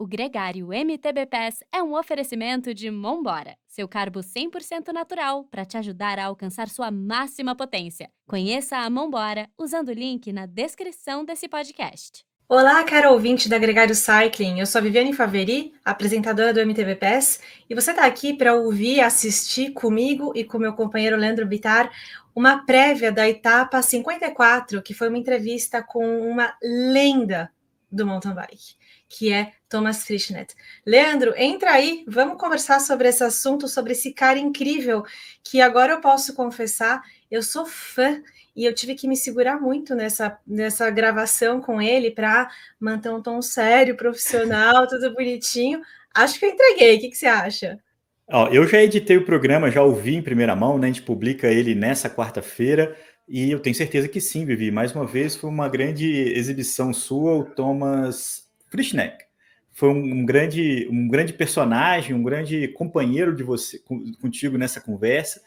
O Gregário MTB Pass é um oferecimento de Monbora, seu carbo 100% natural para te ajudar a alcançar sua máxima potência. Conheça a Monbora usando o link na descrição desse podcast. Olá, caro ouvinte da Gregário Cycling. Eu sou a Viviane Faveri, apresentadora do MTB Pass, e você está aqui para ouvir e assistir comigo e com meu companheiro Leandro Bittar uma prévia da etapa 54, que foi uma entrevista com uma lenda do mountain bike, que é Thomas Frischnett. Leandro, entra aí, vamos conversar sobre esse assunto, sobre esse cara incrível, que agora eu posso confessar, eu sou fã. E eu tive que me segurar muito nessa gravação com ele para manter um tom sério, profissional, tudo bonitinho. Acho que eu entreguei. O que você acha? Eu já editei o programa, já ouvi em primeira mão, né? A gente publica ele nessa quarta-feira e eu tenho certeza que sim, Vivi. Mais uma vez, foi uma grande exibição sua, o Thomas Frischneck. Foi um grande personagem, um grande companheiro de você, contigo nessa conversa.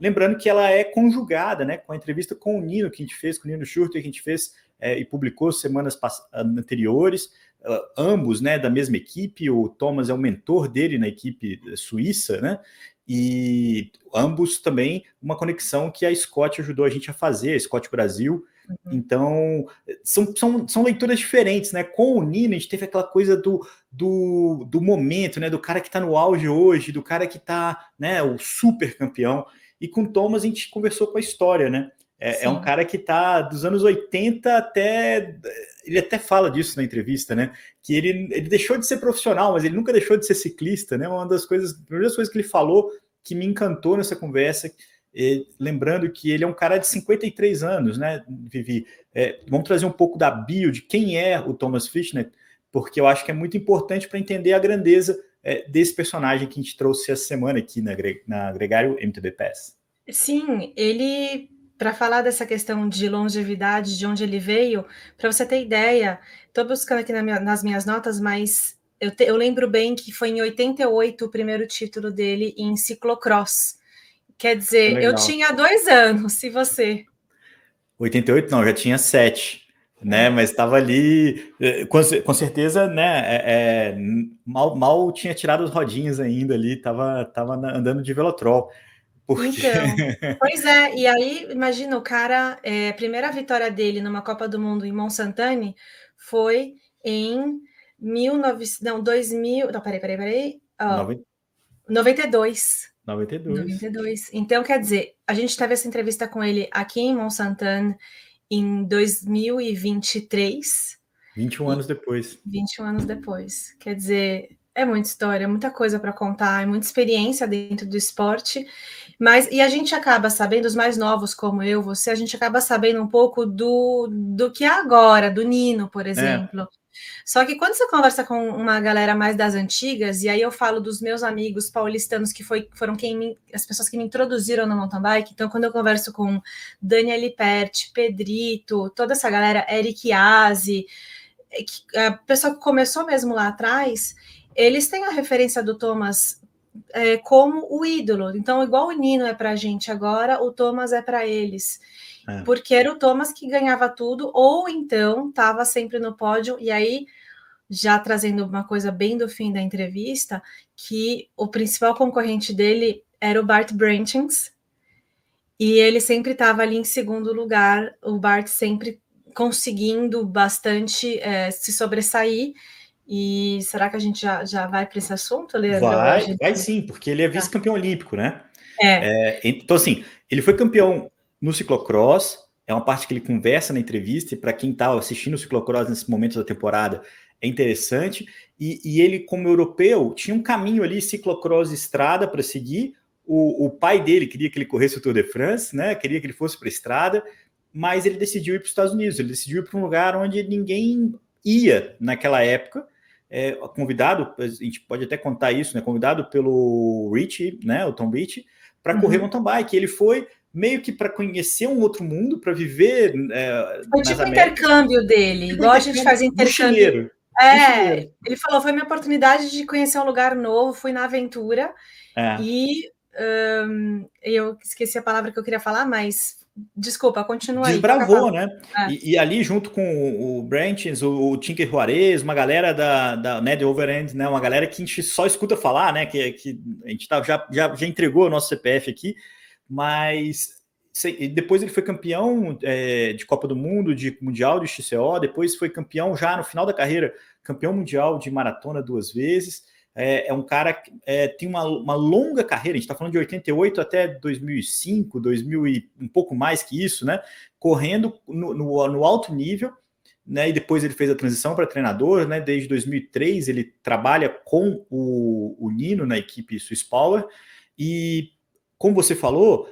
Lembrando que ela é conjugada, né, com a entrevista com o Nino que a gente fez, com o Nino Schurter, que a gente fez e publicou semanas anteriores, ambos, né, da mesma equipe. O Thomas é o mentor dele na equipe suíça, né, e ambos também uma conexão que a Scott ajudou a gente a fazer, a Scott Brasil. Então, são leituras diferentes, né? Com o Nino, a gente teve aquela coisa do momento, né? Do cara que está no auge hoje, do cara que está, né, o super campeão. E com o Thomas a gente conversou com a história, né? É um cara que está dos anos 80 até... Ele até fala disso na entrevista, né? Que ele deixou de ser profissional, mas ele nunca deixou de ser ciclista, né? Uma das primeiras coisas que ele falou que me encantou nessa conversa, lembrando que ele é um cara de 53 anos, né, Vivi? Vamos trazer um pouco da bio de quem é o Thomas Frischnett, porque eu acho que é muito importante para entender a grandeza desse personagem que a gente trouxe essa semana aqui na Gregário MTB Pass. Sim, ele, para falar dessa questão de longevidade, de onde ele veio, para você ter ideia, estou buscando aqui nas minhas notas, mas eu lembro bem que foi em 88 o primeiro título dele em ciclocross. Quer dizer, eu tinha 2 anos, se você... 88 não, já tinha 7. Né, mas estava ali, com certeza, né, mal tinha tirado as rodinhas ainda ali, estava andando de velotrol. Porque... Então, pois é, e aí, imagina, o cara, a primeira vitória dele numa Copa do Mundo em Mont-Saint-Anne foi em 2000, não, peraí, 92. 92. Então, quer dizer, a gente teve essa entrevista com ele aqui em Mont-Saint-Anne em 2023. 21 anos depois. 21 anos depois. Quer dizer, é muita história, muita coisa para contar, é muita experiência dentro do esporte. E a gente acaba sabendo, os mais novos como eu, você, a gente acaba sabendo um pouco do que é agora, do Nino, por exemplo. Só que quando você conversa com uma galera mais das antigas, e aí eu falo dos meus amigos paulistanos que foram as pessoas que me introduziram no mountain bike, então quando eu converso com Daniel Lippert, Pedrito, toda essa galera, Eric Aze, a pessoa que começou mesmo lá atrás, eles têm a referência do Thomas como o ídolo. Então, igual o Nino é para a gente agora, o Thomas é para eles. Porque era o Thomas que ganhava tudo, ou então estava sempre no pódio, e aí, já trazendo uma coisa bem do fim da entrevista, que o principal concorrente dele era o Bart Brentings, e ele sempre estava ali em segundo lugar, o Bart sempre conseguindo bastante se sobressair. E será que a gente já vai para esse assunto, Leandro? Vai sim, porque ele é vice-campeão olímpico, né? Então, assim, ele foi campeão no ciclocross, é uma parte que ele conversa na entrevista, e para quem está assistindo o ciclocross nesse momento da temporada, é interessante. E ele, como europeu, tinha um caminho ali, ciclocross estrada, para seguir. O pai dele queria que ele corresse o Tour de France, né? Queria que ele fosse para a estrada, mas ele decidiu ir para os Estados Unidos, ele decidiu ir para um lugar onde ninguém ia naquela época. Convidado, a gente pode até contar isso, né? Convidado pelo Richie, né? O Tom Beach, para correr mountain bike. Ele foi meio que para conhecer um outro mundo, para viver. Foi tipo o intercâmbio dele, igual a gente faz intercâmbio. Mochileiro. Ele falou: foi minha oportunidade de conhecer um lugar novo, fui na aventura. E eu esqueci a palavra que eu queria falar, mas Desculpa, continua aí. Desbravou, né? E ali, junto com o Branchins, o Tinker Juarez, uma galera da Ned Overend, né? Uma galera que a gente só escuta falar, né? Que a gente já entregou o nosso CPF aqui, mas depois ele foi campeão de Copa do Mundo, de Mundial de XCO, depois foi campeão já no final da carreira, campeão mundial de maratona 2 vezes. É um cara que tem uma longa carreira, a gente está falando de 88 até 2005, 2000 e um pouco mais que isso, né? Correndo no alto nível, né? E depois ele fez a transição para treinador, né? Desde 2003 ele trabalha com o Nino na equipe Swiss Power, e como você falou,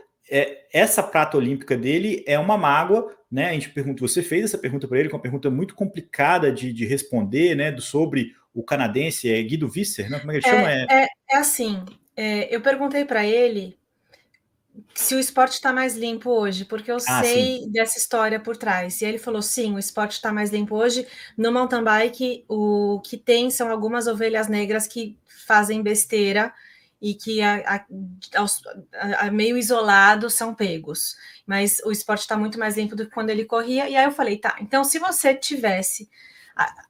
essa prata olímpica dele é uma mágoa, né? A gente pergunta, você fez essa pergunta para ele, que é uma pergunta muito complicada de responder, né? Sobre o canadense, Guido Visser, né? Como é que ele chama? É assim, eu perguntei para ele se o esporte está mais limpo hoje, porque eu sei dessa história por trás. E ele falou, sim, o esporte está mais limpo hoje. No mountain bike, o que tem são algumas ovelhas negras que fazem besteira e que meio isolados são pegos. Mas o esporte está muito mais limpo do que quando ele corria. E aí eu falei, tá, então se você tivesse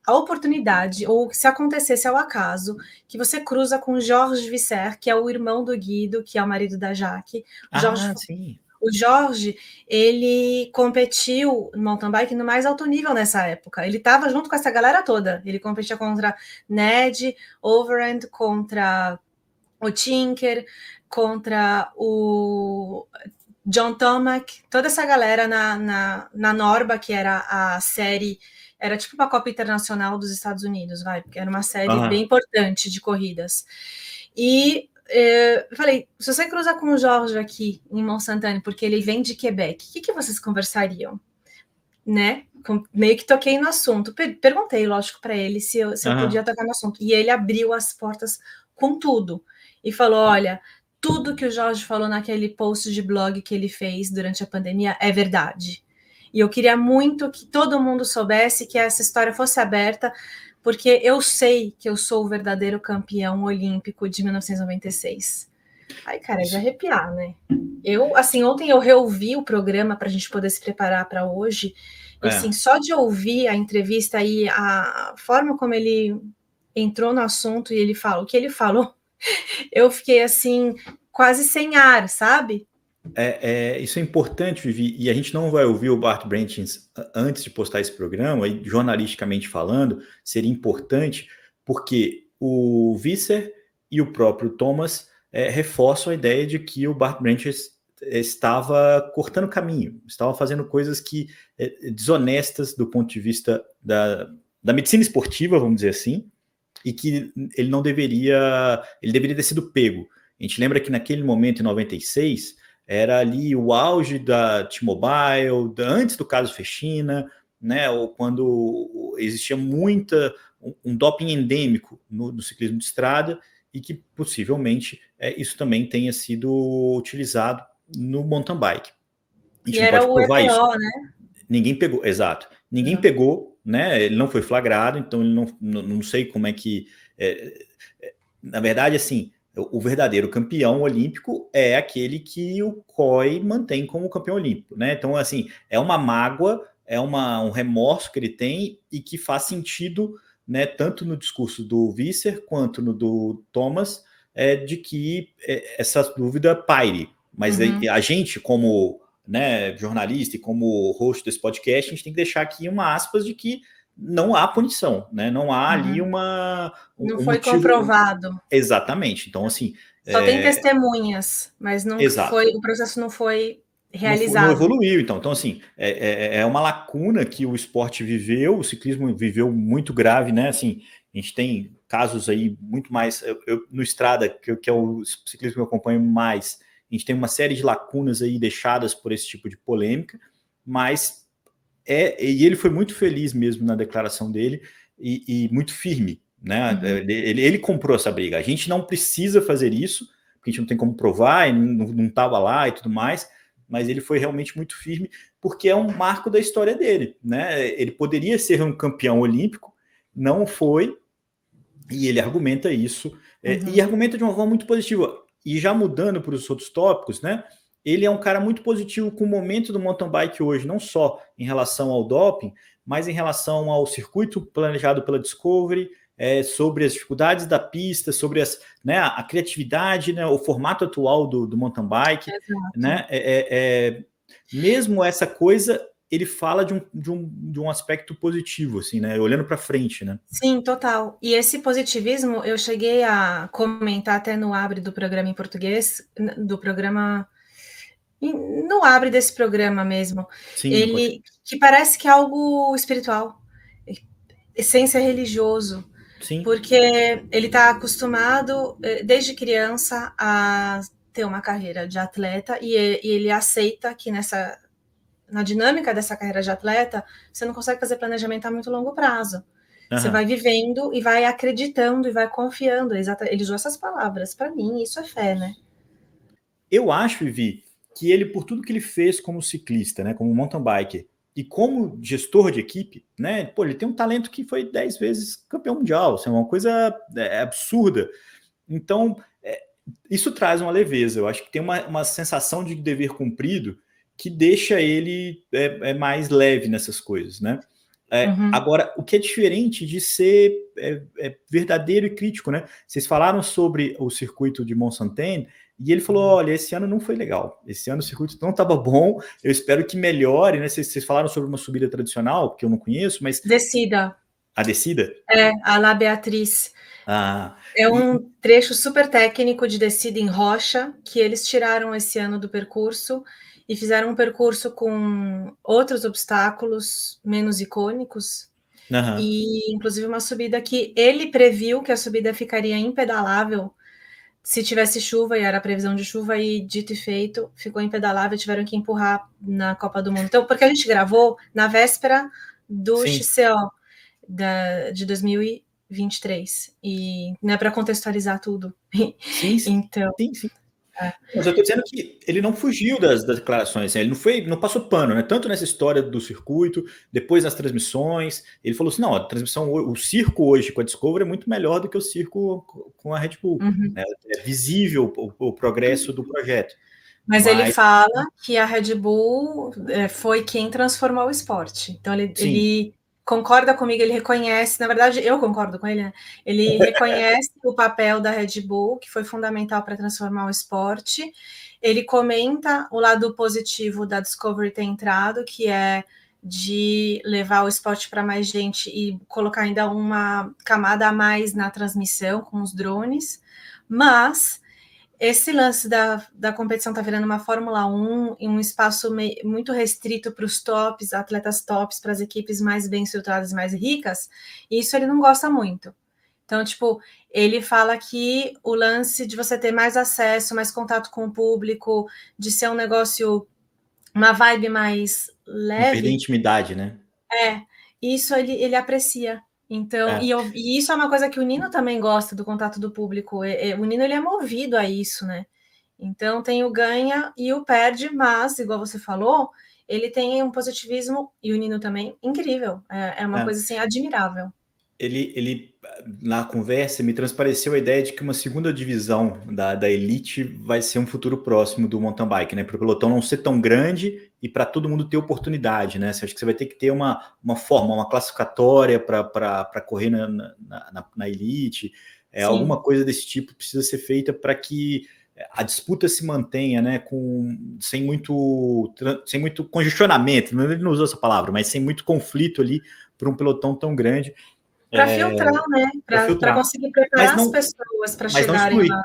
a oportunidade, ou se acontecesse ao acaso, que você cruza com Jorge Visser, que é o irmão do Guido, que é o marido da Jaque. O Jorge, ele competiu no mountain bike no mais alto nível nessa época. Ele estava junto com essa galera toda. Ele competia contra Ned Overend, contra o Tinker, contra o John Tomac, toda essa galera na Norba, que era a série, era tipo uma Copa Internacional dos Estados Unidos, porque era uma série bem importante de corridas. E eu falei, se você cruzar com o Jorge aqui em Mont-Saint-Anne, porque ele vem de Quebec, o que vocês conversariam? Né? Meio que toquei no assunto. Perguntei, lógico, para ele se eu podia tocar no assunto. E ele abriu as portas com tudo. E falou, olha, tudo que o Jorge falou naquele post de blog que ele fez durante a pandemia é verdade. E eu queria muito que todo mundo soubesse, que essa história fosse aberta, porque eu sei que eu sou o verdadeiro campeão olímpico de 1996. Aí, cara, é de arrepiar, né? Ontem eu reouvi o programa para a gente poder se preparar para hoje. E, assim, só de ouvir a entrevista e a forma como ele entrou no assunto e ele fala o que ele falou, eu fiquei, assim, quase sem ar, sabe? Isso é importante, Vivi, e a gente não vai ouvir o Bart Branchins antes de postar esse programa, e jornalisticamente falando, seria importante, porque o Visser e o próprio Thomas reforçam a ideia de que o Bart Branchins estava cortando caminho, estava fazendo coisas desonestas do ponto de vista da medicina esportiva, vamos dizer assim, e que ele deveria ter sido pego. A gente lembra que naquele momento, em 96, era ali o auge da T-Mobile, antes do caso Fechina, né, ou quando existia um doping endêmico no ciclismo de estrada, e que possivelmente isso também tenha sido utilizado no mountain bike. A gente e não era pode provar isso. Né? Ninguém pegou, exato. Ninguém pegou, né? Ele não foi flagrado, então ele não sei como é que... na verdade, assim, o verdadeiro campeão olímpico é aquele que o COI mantém como campeão olímpico, né? Então, assim, é uma mágoa, um remorso que ele tem e que faz sentido, né, tanto no discurso do Visser quanto no do Thomas, de que essa dúvida paire. Mas a gente, como, né, jornalista e como host desse podcast, a gente tem que deixar aqui uma aspas de que não há punição, né? Não há ali não foi motivo comprovado. Exatamente. Então, assim... Só tem textemunhas, mas não foi, o processo não foi realizado. Não evoluiu, então. Então, assim, é uma lacuna que o esporte viveu, o ciclismo viveu muito grave, né? Assim, a gente tem casos aí muito mais... no Strada, que é o ciclismo que eu acompanho mais, a gente tem uma série de lacunas aí deixadas por esse tipo de polêmica, mas... e ele foi muito feliz mesmo na declaração dele e muito firme, né? Ele comprou essa briga. A gente não precisa fazer isso, porque a gente não tem como provar, não estava lá e tudo mais, mas ele foi realmente muito firme, porque é um marco da história dele, né? Ele poderia ser um campeão olímpico, não foi, e ele argumenta isso, e argumenta de uma forma muito positiva. E já mudando para os outros tópicos, né? ele é um cara muito positivo com o momento do mountain bike hoje, não só em relação ao doping, mas em relação ao circuito planejado pela Discovery, sobre as dificuldades da pista, sobre a criatividade, né, o formato atual do mountain bike. Né, mesmo essa coisa, ele fala de um aspecto positivo, assim, né, olhando para frente. Né? Sim, total. E esse positivismo, eu cheguei a comentar até no abre do programa em português, do programa... No abre desse programa mesmo, Sim, ele que parece que é algo espiritual, sem ser religioso, sim. Porque ele está acostumado desde criança a ter uma carreira de atleta e ele aceita que na dinâmica dessa carreira de atleta você não consegue fazer planejamento a muito longo prazo. Você vai vivendo e vai acreditando e vai confiando. Ele usou essas palavras. Para mim, isso é fé, né? Eu acho, Vivi, que ele, por tudo que ele fez como ciclista, né, como mountain biker, e como gestor de equipe, né, pô, ele tem um talento que foi 10 vezes campeão mundial, assim, uma coisa absurda. Então, isso traz uma leveza. Eu acho que tem uma sensação de dever cumprido que deixa ele mais leve nessas coisas, né? Agora, o que é diferente de ser verdadeiro e crítico, né? Vocês falaram sobre o circuito de Mont-Saint-Anne e ele falou, olha, esse ano não foi legal. Esse ano o circuito não estava bom, eu espero que melhore, né? Vocês falaram sobre uma subida tradicional, que eu não conheço, mas... Descida. A descida? A La Beatriz. É um trecho super técnico de descida em rocha, que eles tiraram esse ano do percurso e fizeram um percurso com outros obstáculos menos icônicos, e inclusive uma subida que ele previu que a subida ficaria impedalável se tivesse chuva, e era a previsão de chuva, e dito e feito, ficou impedalável, tiveram que empurrar na Copa do Mundo. Então, porque a gente gravou na véspera do XCO de 2023, e não é para contextualizar tudo. Sim. Então, sim. Mas eu estou dizendo que ele não fugiu das declarações, ele não passou pano, né? Tanto nessa história do circuito, depois nas transmissões, ele falou assim, não, a transmissão, o circo hoje com a Discovery é muito melhor do que o circo com a Red Bull. Né? É visível o progresso do projeto. Mas ele fala que a Red Bull foi quem transformou o esporte. Então ele concorda comigo, ele reconhece, na verdade, eu concordo com ele, né? Ele reconhece o papel da Red Bull, que foi fundamental para transformar o esporte. Ele comenta o lado positivo da Discovery ter entrado, que é de levar o esporte para mais gente e colocar ainda uma camada a mais na transmissão com os drones, mas esse lance da competição tá virando uma Fórmula 1 em um espaço muito restrito para os tops, atletas tops, para as equipes mais bem estruturadas e mais ricas, e isso ele não gosta muito. Então, tipo, ele fala que o lance de você ter mais acesso, mais contato com o público, de ser um negócio, uma vibe mais leve... Perder intimidade, né? Isso ele aprecia. Então, e isso é uma coisa que o Nino também gosta, do contato do público. O Nino, ele é movido a isso, né? Então, tem o ganha e o perde, mas, igual você falou, ele tem um positivismo, e o Nino também, incrível. É uma coisa, assim, admirável. Ele, na conversa, me transpareceu a ideia de que uma segunda divisão da elite vai ser um futuro próximo do mountain bike, né? Para o pelotão não ser tão grande e para todo mundo ter oportunidade, né? Você acha que você vai ter que ter uma forma, uma classificatória para correr na elite, alguma coisa desse tipo precisa ser feita para que a disputa se mantenha, né? Sem muito congestionamento, ele não usou essa palavra, mas sem muito conflito ali para um pelotão tão grande. Para filtrar, né? Para conseguir preparar as pessoas para chegarem lá.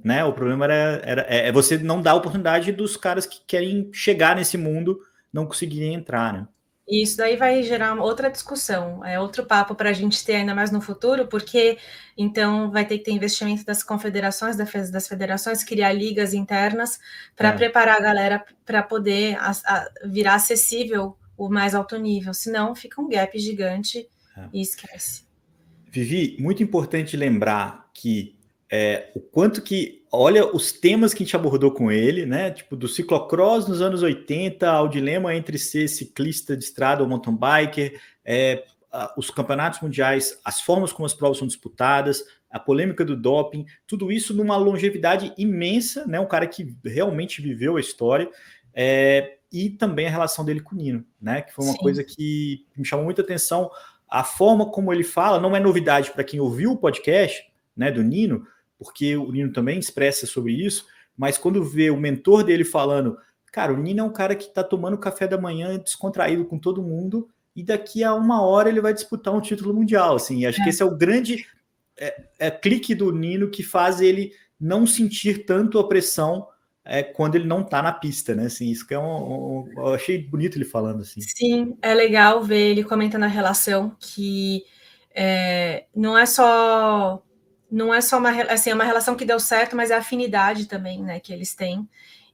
Né? O problema era você não dar a oportunidade dos caras que querem chegar nesse mundo não conseguirem entrar, né? E isso daí vai gerar outra discussão, outro papo para a gente ter ainda mais no futuro, porque então vai ter que ter investimento das confederações, das federações, criar ligas internas para preparar a galera para poder virar acessível o mais alto nível, senão fica um gap gigante e esquece. Vivi, muito importante lembrar que o quanto que, olha os temas que a gente abordou com ele, né? Tipo, do ciclocross nos anos 80 ao dilema entre ser ciclista de estrada ou mountain biker, os campeonatos mundiais, as formas como as provas são disputadas, a polêmica do doping, tudo isso numa longevidade imensa, né? Um cara que realmente viveu a história, e também a relação dele com o Nino, né? Que foi uma coisa que me chamou muita atenção. A forma como ele fala não é novidade para quem ouviu o podcast, né, do Nino, porque o Nino também expressa sobre isso, mas quando vê o mentor dele falando, cara, o Nino é um cara que está tomando café da manhã descontraído com todo mundo e daqui a 1 hora ele vai disputar um título mundial, assim, acho que esse é o grande clique do Nino que faz ele não sentir tanto a pressão quando ele não está na pista, né, assim, isso que eu achei bonito ele falando, assim. Sim, é legal ver ele comentando a relação que não é só uma relação que deu certo, mas é afinidade também, né, que eles têm,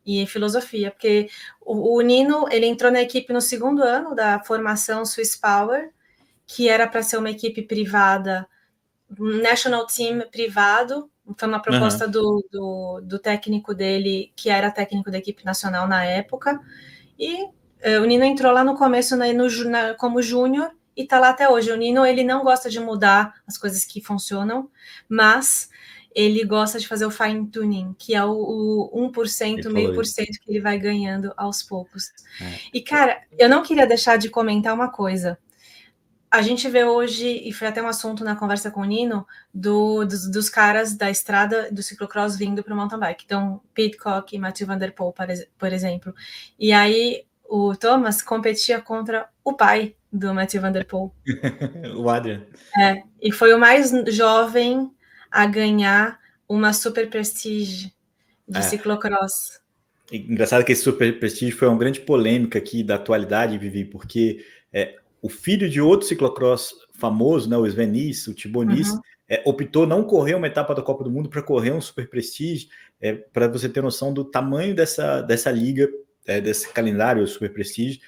e filosofia, porque o Nino, ele entrou na equipe no 2º ano da formação Swiss Power, que era para ser uma equipe privada, um national team privado, foi uma proposta do técnico dele, que era técnico da equipe nacional na época, e o Nino entrou lá no começo como júnior, e tá lá até hoje. O Nino, ele não gosta de mudar as coisas que funcionam, mas ele gosta de fazer o fine tuning, que é o 1%, meio por cento que ele vai ganhando aos poucos. E, cara, eu não queria deixar de comentar uma coisa. A gente vê hoje, e foi até um assunto na conversa com o Nino, dos caras da estrada do ciclocross vindo para o mountain bike. Então, Pidcock e Mathieu Van Der Poel, por exemplo. E aí, o Thomas competia contra o pai do Mathieu Van Der Poel. O Adrian. E foi o mais jovem a ganhar uma Super Prestige de ciclocross. Engraçado que esse Super Prestige foi uma grande polêmica aqui da atualidade, Vivi, porque o filho de outro ciclocross famoso, né, o Sven Nys, o Thibaut Nys, optou não correr uma etapa da Copa do Mundo para correr um Super Prestige, para você ter noção do tamanho dessa liga, desse calendário Super Prestige.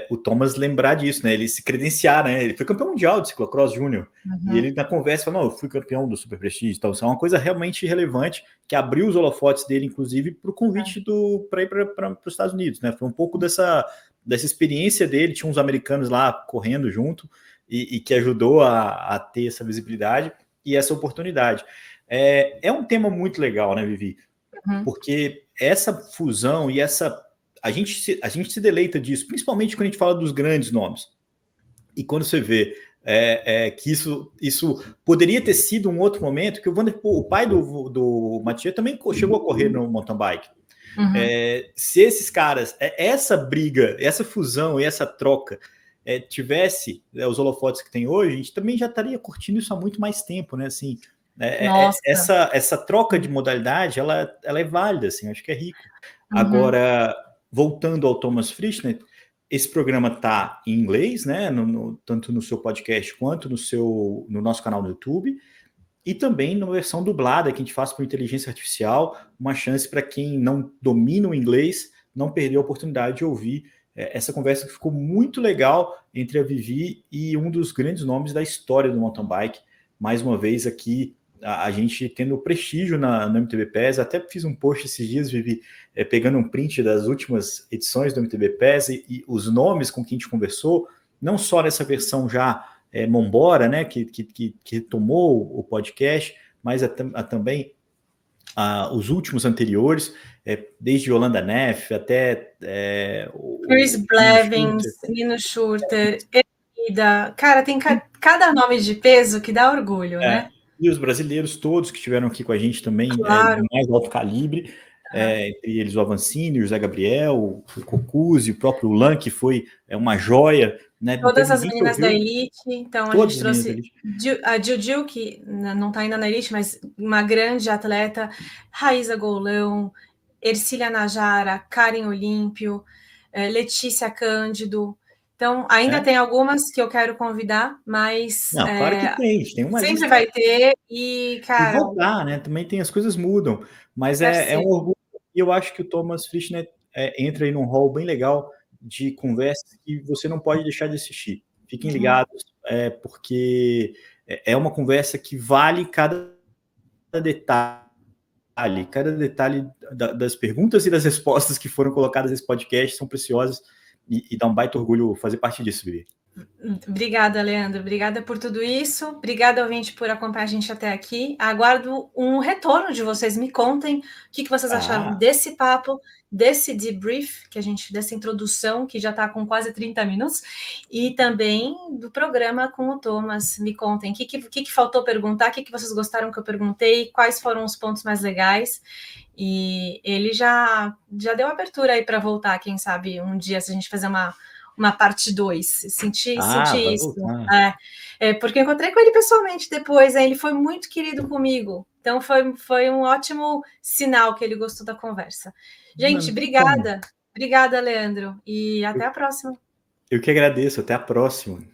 O Thomas lembrar disso, né? Ele se credenciar, né? Ele foi campeão mundial de ciclocross júnior. E ele na conversa falou, não, eu fui campeão do Super Prestige. Então, isso é uma coisa realmente relevante que abriu os holofotes dele, inclusive, para o convite para ir para os Estados Unidos, né? Foi um pouco dessa experiência dele. Tinha uns americanos lá correndo junto e que ajudou a ter essa visibilidade e essa oportunidade. É um tema muito legal, né, Vivi? Porque essa fusão e a gente se deleita disso, principalmente quando a gente fala dos grandes nomes. E quando você vê que isso poderia ter sido um outro momento, que o pai do Mathieu também chegou a correr no mountain bike. Se esses caras, essa briga, essa fusão e essa troca tivesse os holofotes que tem hoje, a gente também já estaria curtindo isso há muito mais tempo, né? Assim, essa troca de modalidade, ela é válida, assim, acho que é rico. Agora, voltando ao Thomas Frischner, esse programa está em inglês, né? Tanto no seu podcast quanto no nosso canal no YouTube, e também na versão dublada que a gente faz por inteligência artificial, uma chance para quem não domina o inglês não perder a oportunidade de ouvir essa conversa que ficou muito legal entre a Vivi e um dos grandes nomes da história do mountain bike. Mais uma vez aqui, a gente tendo prestígio no MTB PES. Até fiz um post esses dias, Vivi, pegando um print das últimas edições do MTB PES e os nomes com quem a gente conversou, não só nessa versão já Mombora, né, que tomou o podcast, mas também os últimos anteriores, desde Yolanda Neff até Chris Blevins, Nino Schurter, Erida. Cara, tem cada nome de peso que dá orgulho, né? E os brasileiros todos que estiveram aqui com a gente também, claro. de mais alto calibre, entre eles o Avancini, o José Gabriel, o Cocuzzi, o próprio Lan, que foi uma joia. Né? Todas as meninas da Elite, então a gente trouxe a Juju, que não está ainda na Elite, mas uma grande atleta, Raíza Golão, Ercília Najara, Karen Olímpio, Letícia Cândido. Então, ainda tem algumas que eu quero convidar, mas... Não, claro que tem uma sempre lista. vai ter, e, cara... E voltar, né? Também tem, as coisas mudam, mas é um orgulho, e eu acho que o Thomas Frischner entra aí num hall bem legal de conversas que você não pode deixar de assistir. Fiquem ligados, porque é uma conversa que vale cada detalhe das perguntas e das respostas que foram colocadas nesse podcast, são preciosas, e dá um baita orgulho fazer parte disso, Vivi. Obrigada, Leandro. Obrigada por tudo isso. Obrigada, ouvinte, por acompanhar a gente até aqui. Aguardo um retorno de vocês. Me contem o que vocês acharam desse papo, desse debrief, dessa introdução, que já está com quase 30 minutos, e também do programa com o Thomas. Me contem o que faltou perguntar, o que vocês gostaram que eu perguntei, quais foram os pontos mais legais. E ele já deu abertura aí para voltar, quem sabe um dia, se a gente fazer uma parte 2, senti vai isso. voltar. Porque eu encontrei com ele pessoalmente depois, ele foi muito querido comigo, então foi um ótimo sinal que ele gostou da conversa. Gente, obrigada, Leandro, e até a próxima. Eu que agradeço, até a próxima.